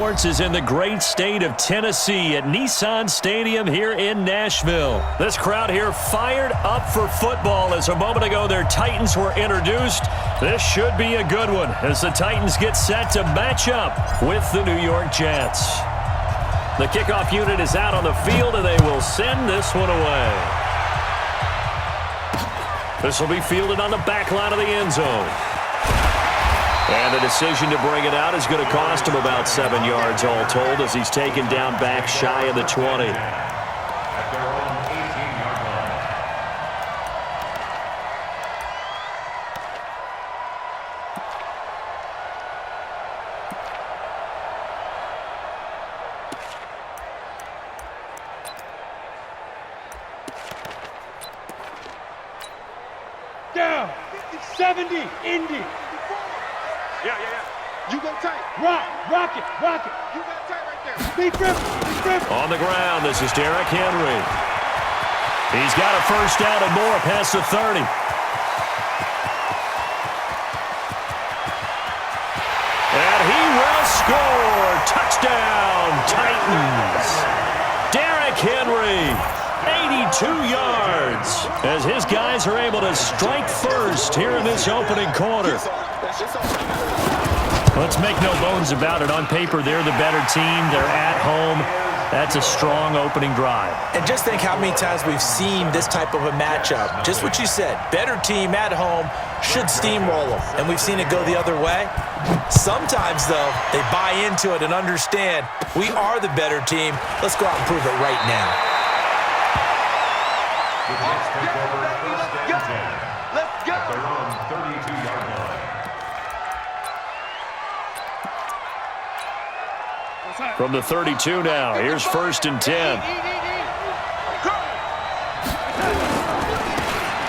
Sports is in the great state of Tennessee at Nissan Stadium here in Nashville. This crowd here fired up for football as a moment ago their Titans were introduced. This should be a good one as the Titans get set to match up with the New York Jets. The kickoff unit is out on the field and they will send this one away. This will be fielded on the back line of the end zone. And the decision to bring it out is going to cost him about 7 yards all told as he's taken down back shy of the 20. Down, 70, Indy. Yeah. You go tight. Rock it. You got tight right there. Be dribble. On the ground, this is Derrick Henry. He's got a first down and more past the 30. And he will score. Touchdown, Titans. Derrick Henry, 82 yards, as his guys are able to strike first here in this opening quarter. Let's make no bones about it. On paper, they're the better team. They're at home. That's a strong opening drive. And just think how many times we've seen this type of a matchup. Just what you said, better team at home should steamroll them. And we've seen it go the other way. Sometimes, though, they buy into it and understand we are the better team. Let's go out and prove it right now. Let's go. They're on 32-yard line. From the 32 now, here's 1st and 10.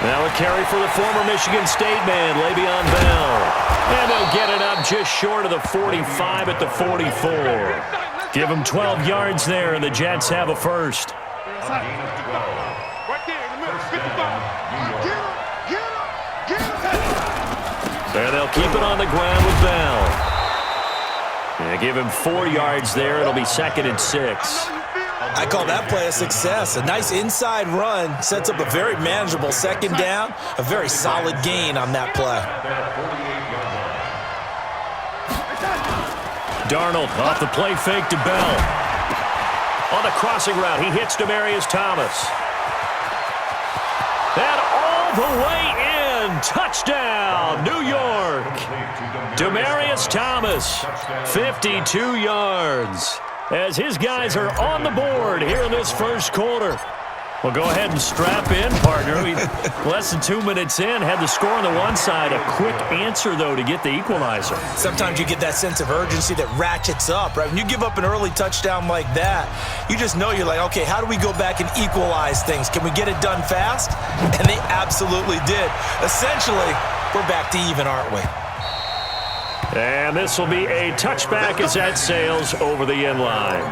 Now a carry for the former Michigan State man, Le'Veon Bell. And they'll get it up just short of the 45 at the 44. Give them 12 yards there, and the Jets have a first. Right there in the middle. 55. Get him. And they'll keep it on the ground with Bell. Yeah, give him 4 yards there. It'll be 2nd and 6. I call that play a success. A nice inside run sets up a very manageable 2nd down. A very solid gain on that play. Darnold off the play fake to Bell. On the crossing route, he hits Demaryius Thomas. And all the way in. Touchdown, New York. Demaryius Thomas, 52 yards. As his guys are on the board here in this first quarter. Well, go ahead and strap in, partner. Less than 2 minutes in, had the score on the one side. A quick answer, though, to get the equalizer. Sometimes you get that sense of urgency that ratchets up, right? When you give up an early touchdown like that, you just know you're like, okay, how do we go back and equalize things? Can we get it done fast? And they absolutely did. Essentially, we're back to even, aren't we? And this will be a touchback as that sails over the end line.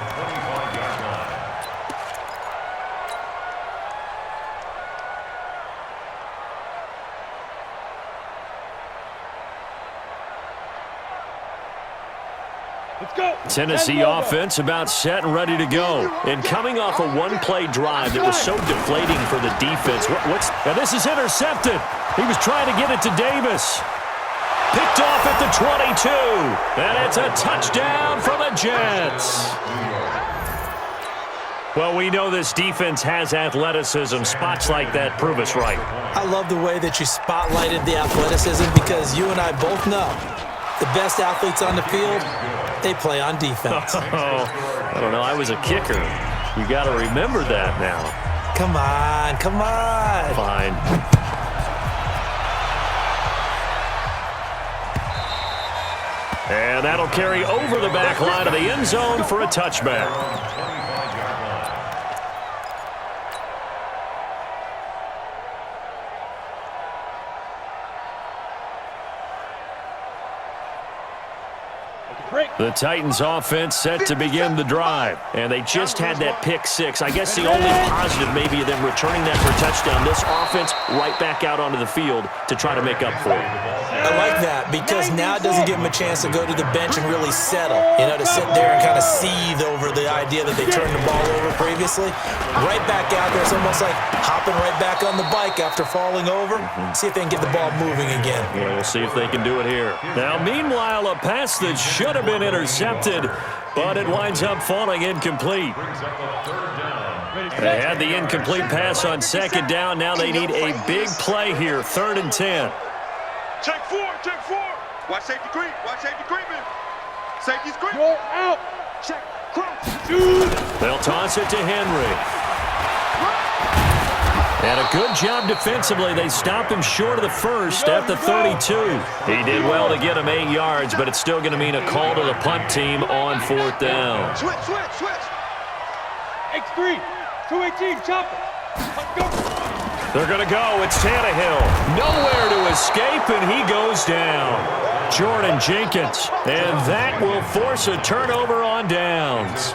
Tennessee offense about set and ready to go. And coming off a one-play drive that was so deflating for the defense. Now this is intercepted. He was trying to get it to Davis. Picked off at the 22. And it's a touchdown for the Jets. Well, we know this defense has athleticism. Spots like that prove us right. I love the way that you spotlighted the athleticism because you and I both know the best athletes on the field, they play on defense. Oh, I don't know. I was a kicker. You got to remember that now. Come on. Fine. And that'll carry over the back line of the end zone for a touchback. Break. The Titans offense set to begin the drive. And they just had that pick six. I guess the only positive maybe of them returning that for a touchdown. This offense right back out onto the field to try to make up for it. I like that because now it doesn't give them a chance to go to the bench and really settle. You know, to sit there and kind of seethe over the idea that they turned the ball over previously. Right back out there. It's almost like hopping right back on the bike after falling over. See if they can get the ball moving again. Yeah, we'll see if they can do it here. Now, meanwhile, a pass that should have been intercepted, but it winds up falling incomplete. They had the incomplete pass on second down. Now they need a big play here, 3rd and 10. Check four, check four. Watch safety creep, watch safety creeping. Safety's creeping. You're out. Check. Dude. They'll toss it to Henry. And a good job defensively. They stop him short of the first at the 32. He did well to get him 8 yards, but it's still going to mean a call to the punt team on 4th down. Switch. X3. 218. Chopper. Let's go. They're going to go. It's Tannehill. Nowhere to escape, and he goes down. Jordan Jenkins. And that will force a turnover on downs.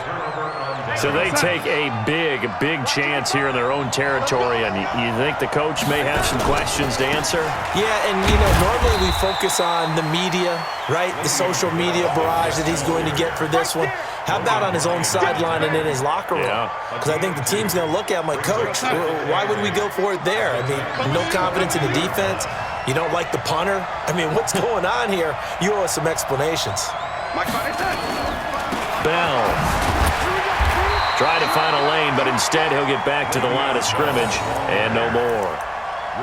So they take a big chance here in their own territory, and you think the coach may have some questions to answer? Yeah, and, you know, normally we focus on the media, right? The social media barrage that he's going to get for this one. How about on his own sideline and in his locker room? Because I think the team's going to look at him like, Coach, why would we go for it there? I mean, no confidence in the defense. You don't like the punter? I mean, what's going on here? You owe us some explanations. Bell. Try to find a lane, but instead he'll get back to the line of scrimmage, and no more.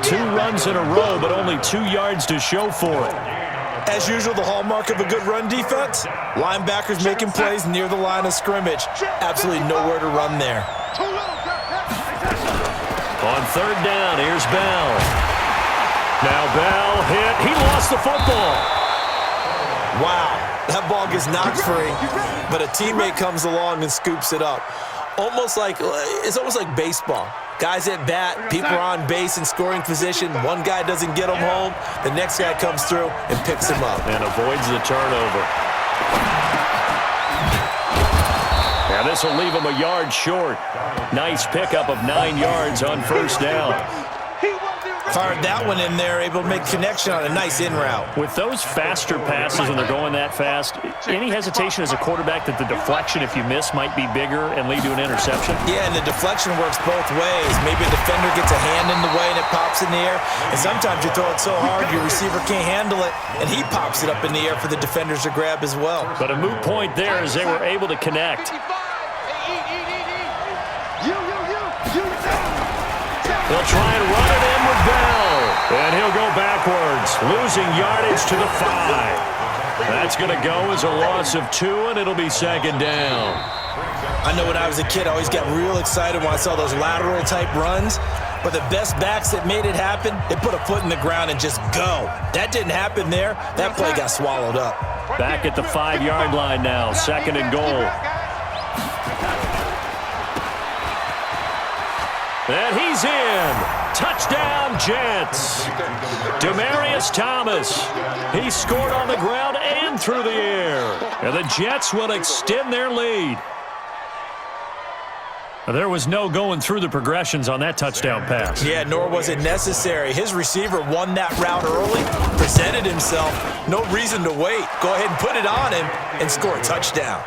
2 runs in a row, but only 2 yards to show for it. As usual, the hallmark of a good run defense, linebackers making plays near the line of scrimmage. Absolutely nowhere to run there. On 3rd down, here's Bell. Now Bell hit. He lost the football. Wow, that ball gets knocked free, but a teammate comes along and scoops it up. It's almost like baseball. Guys at bat, people are on base in scoring position. One guy doesn't get him home. The next guy comes through and picks him up. And avoids the turnover. Now this will leave him a yard short. Nice pickup of 9 yards on 1st down. Fired that one in there, able to make connection on a nice in route. With those faster passes and they're going that fast, any hesitation as a quarterback that the deflection, if you miss, might be bigger and lead to an interception? Yeah, and the deflection works both ways. Maybe a defender gets a hand in the way and it pops in the air. And sometimes you throw it so hard your receiver can't handle it, and he pops it up in the air for the defenders to grab as well. But a moot point there as they were able to connect. They'll try and run it in with Bell. And he'll go backwards, losing yardage to the 5. That's going to go as a loss of 2, and it'll be 2nd down. I know when I was a kid, I always got real excited when I saw those lateral-type runs. But the best backs that made it happen, they put a foot in the ground and just go. That didn't happen there. That play got swallowed up. Back at the 5-yard line now, 2nd and goal. And he's in. Touchdown, Jets. Demaryius Thomas. He scored on the ground and through the air. And the Jets will extend their lead. There was no going through the progressions on that touchdown pass. Yeah, nor was it necessary. His receiver won that route early, presented himself. No reason to wait. Go ahead and put it on him and score a touchdown.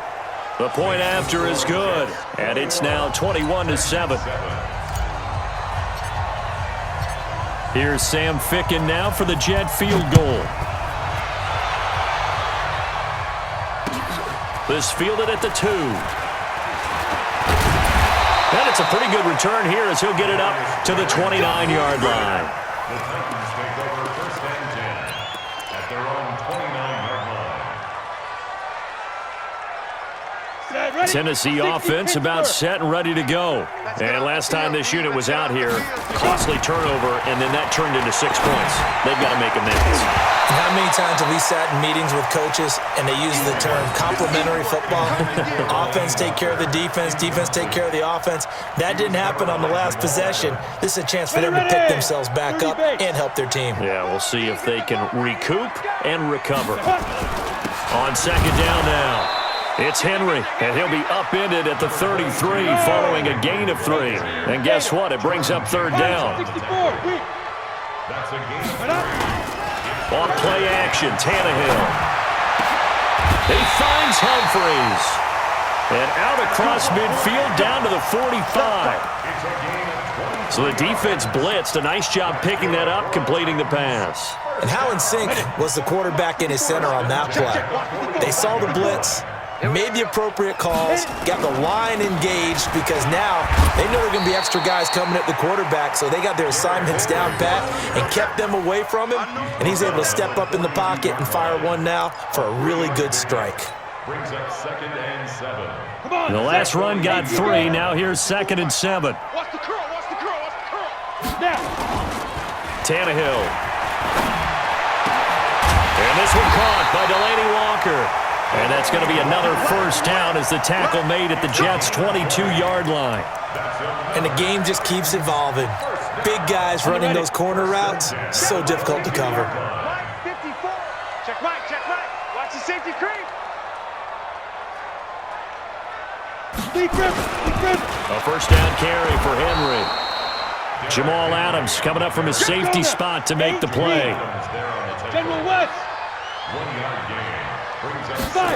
The point after is good, and it's now 21-7. Here's Sam Ficken now for the Jet field goal. This fielded at the 2. And it's a pretty good return here as he'll get it up to the 29-yard line. Tennessee offense about set and ready to go. And last time this unit was out here, costly turnover, and then that turned into 6 points. They've got to make amends. And how many times have we sat in meetings with coaches and they use the term complementary football? Offense take care of the defense, defense take care of the offense. That didn't happen on the last possession. This is a chance for them to pick themselves back up and help their team. Yeah, we'll see if they can recoup and recover. On second down now, it's Henry, and he'll be upended at the 33 following a gain of 3. And guess what? It brings up third down. 64, quick. That's a gain of On play action, Tannehill. He finds Humphreys. And out across midfield down to the 45. So the defense blitzed. A nice job picking that up, completing the pass. And how in sync was the quarterback in his center on that play? They saw the blitz, made the appropriate calls, got the line engaged because now they know there are going to be extra guys coming at the quarterback, so they got their assignments down pat and kept them away from him, and he's able to step up in the pocket and fire one now for a really good strike. brings up 2nd and 7. Come on. The last run got 3. Now here's 2nd and 7. Watch the curl, watch the curl, watch the curl. Now. Tannehill. And this one caught by Delaney Walker. And that's going to be another first down as the tackle made at the Jets' 22-yard line. And the game just keeps evolving. Big guys running those corner routes, so difficult to cover. Mike, 54. Check Mike, check Mike. Watch the safety creep. A first down carry for Henry. Jamal Adams coming up from his safety spot to make the play. General West. 1-yard gain. Brings up 5.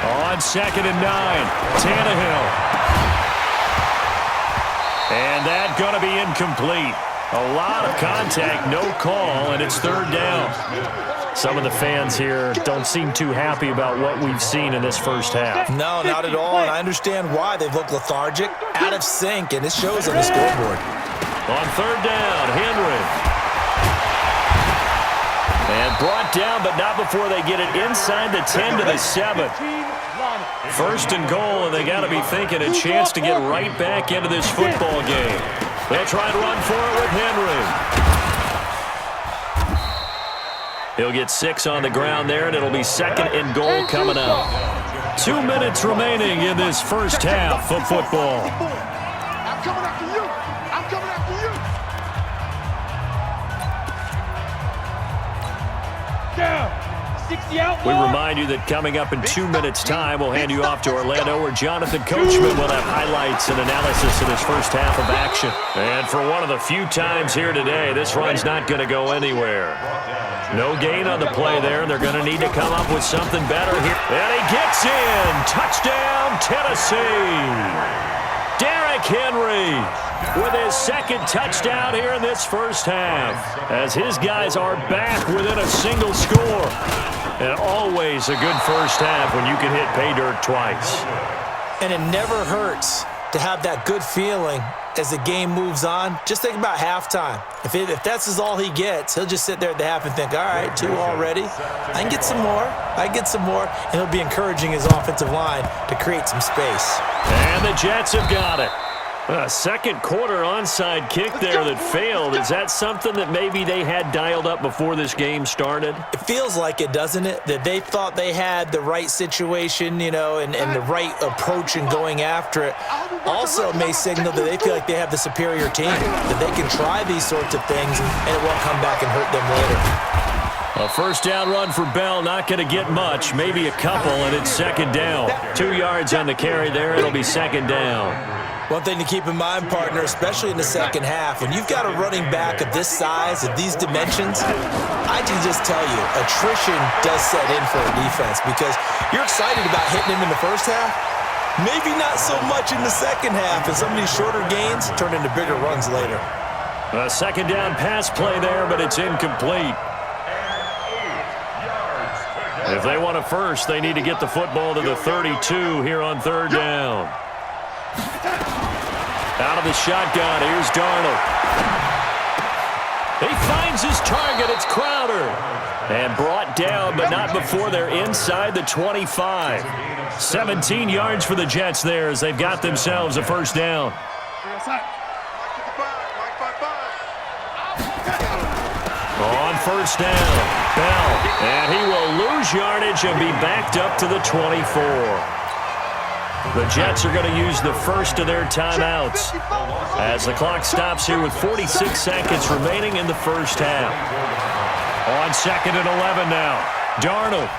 On 2nd and 9, Tannehill. And that's going to be incomplete. A lot of contact, no call, and it's third down. Some of the fans here don't seem too happy about what we've seen in this first half. No, not at all, and I understand why. They've looked lethargic, out of sync, and it shows on the scoreboard. On third down, Henry. And brought down, but not before they get it inside the 10 to the 7. First and goal, and they got to be thinking a chance to get right back into this football game. They'll try and run for it with Henry. He'll get 6 on the ground there, and it'll be 2nd and goal coming up. 2 minutes remaining in this first half of football. I'm coming after you. I'm coming after you. Down. 60 out. We remind you that coming up in 2 minutes' time, we'll hand you off to Orlando, where Jonathan Coachman will have highlights and analysis of this first half of action. And for one of the few times here today, this run's not going to go anywhere. No gain on the play there. They're going to need to come up with something better here. And he gets in. Touchdown, Tennessee. Derrick Henry with his 2nd touchdown here in this first half, as his guys are back within a single score. And always a good first half when you can hit pay dirt twice. And it never hurts to have that good feeling as the game moves on. Just think about halftime. If that's all he gets, he'll just sit there at the half and think, all right, 2 already. I can get some more. I can get some more. And he'll be encouraging his offensive line to create some space. And the Jets have got it. A second quarter onside kick there that failed. Is that something that maybe they had dialed up before this game started? It feels like it, doesn't it? That they thought they had the right situation, and the right approach in going after it. Also, it may signal that they feel like they have the superior team, that they can try these sorts of things, and it won't come back and hurt them later. A first down run for Bell, not going to get much, maybe a couple, and it's 2nd down. 2 yards on the carry there, it'll be 2nd down. One thing to keep in mind, partner, especially in the second half, when you've got a running back of this size, of these dimensions, I can just tell you, attrition does set in for a defense because you're excited about hitting him in the first half, maybe not so much in the second half, and some of these shorter gains turn into bigger runs later. A 2nd down pass play there, but it's incomplete. If they want a first, they need to get the football to the 32 here on third down. Out of the shotgun, here's Darnold. He finds his target, it's Crowder. And brought down, but not before they're inside the 25. 17 yards for the Jets there as they've got themselves a first down. On first down, Bell. And he will lose yardage and be backed up to the 24. The Jets are going to use the first of their timeouts as the clock stops here with 46 seconds remaining in the first half. On 2nd and 11 now, Darnold.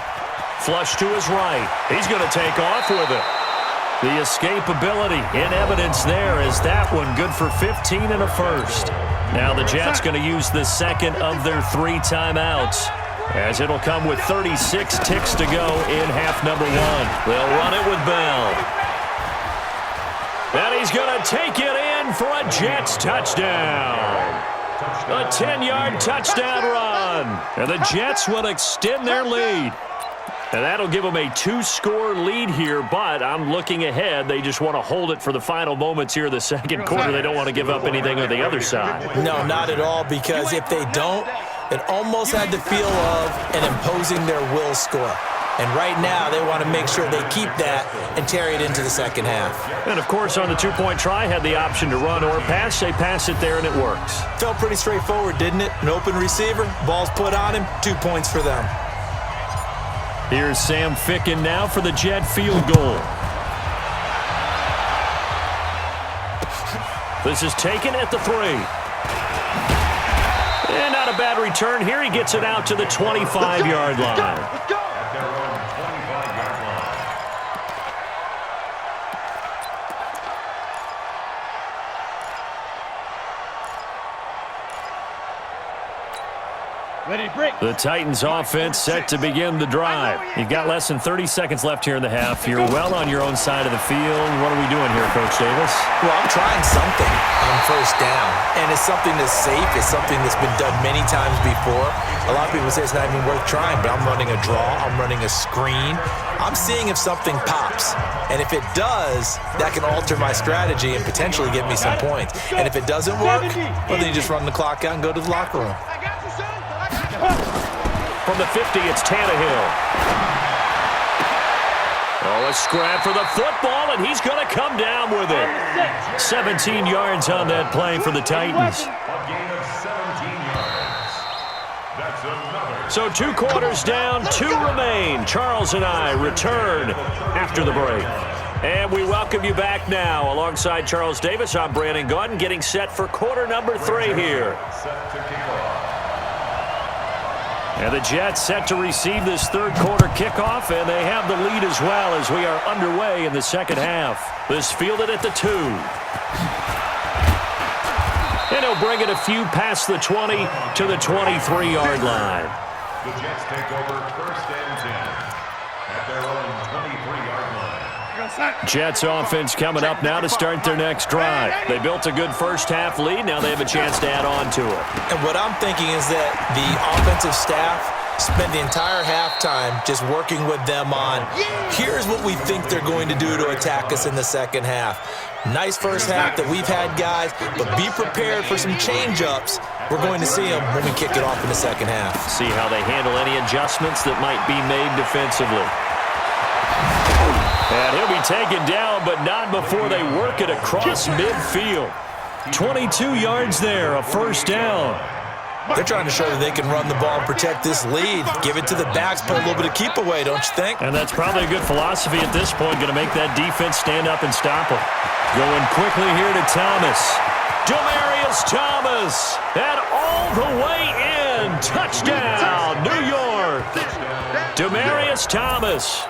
Flush to his right. He's going to take off with it. The escapability in evidence there is that one good for 15 and a first. Now the Jets going to use the second of their 3 timeouts, as it'll come with 36 ticks to go in half number 1. They'll run it with Bell. And he's going to take it in for a Jets touchdown. A 10-yard touchdown run. And the Jets will extend their lead. And that'll give them a 2-score lead here, but I'm looking ahead. They just want to hold it for the final moments here of the second quarter. They don't want to give up anything on the other side. No, not at all, because if they don't, it almost had the feel of an imposing their will score. And right now, they want to make sure they keep that and carry it into the second half. And, of course, on the 2-point try, had the option to run or pass. They pass it there, and it works. Felt pretty straightforward, didn't it? An open receiver, ball's put on him, 2 points for them. Here's Sam Ficken now for the Jet field goal. This is taken at the 3. And not a bad return here. He gets it out to the 25-yard line. Let's go. At their own 25-yard line. Ready, break. The Titans offense set to begin the drive. You've got less than 30 seconds left here in the half. You're well on your own side of the field. What are we doing here, Coach Davis? Well, I'm trying something on first down, and it's something that's safe. It's something that's been done many times before. A lot of people say it's not even worth trying, but I'm running a draw. I'm running a screen. I'm seeing if something pops, and if it does, that can alter my strategy and potentially get me some points. And if it doesn't work, well, then you just run the clock out and go to the locker room. From the 50, it's Tannehill. Oh, a scrap for the football, and he's going to come down with it. 17 yards on that play for the Titans. A gain of 17 yards. That's another. So 2 quarters down, 2 remain. Charles and I return after the break. And we welcome you back now. Alongside Charles Davis, I'm Brandon Gaudin, getting set for quarter number 3 here. Set to kick off. And the Jets set to receive this third quarter kickoff, and they have the lead as well as we are underway in the second half. This fielded at the 2. And he'll bring it a few past the 20 to the 23-yard line. The Jets take over first and 10 at their own 23-yard line. Jets offense coming up now to start their next drive. They built a good first-half lead. Now they have a chance to add on to it. And what I'm thinking is that the offensive staff spent the entire halftime just working with them on, here's what we think they're going to do to attack us in the second half. Nice first half that we've had, guys, but be prepared for some change-ups. We're going to see them when we kick it off in the second half. See how they handle any adjustments that might be made defensively. And he'll be taken down, but not before they work it across midfield. 22 yards there, a first down. They're trying to show that they can run the ball and protect this lead. Give it to the backs, put a little bit of keep away, don't you think? And that's probably a good philosophy at this point, going to make that defense stand up and stop them. Going quickly here to Thomas. Demaryius Thomas, and all the way in. Touchdown, New York. Demaryius Thomas.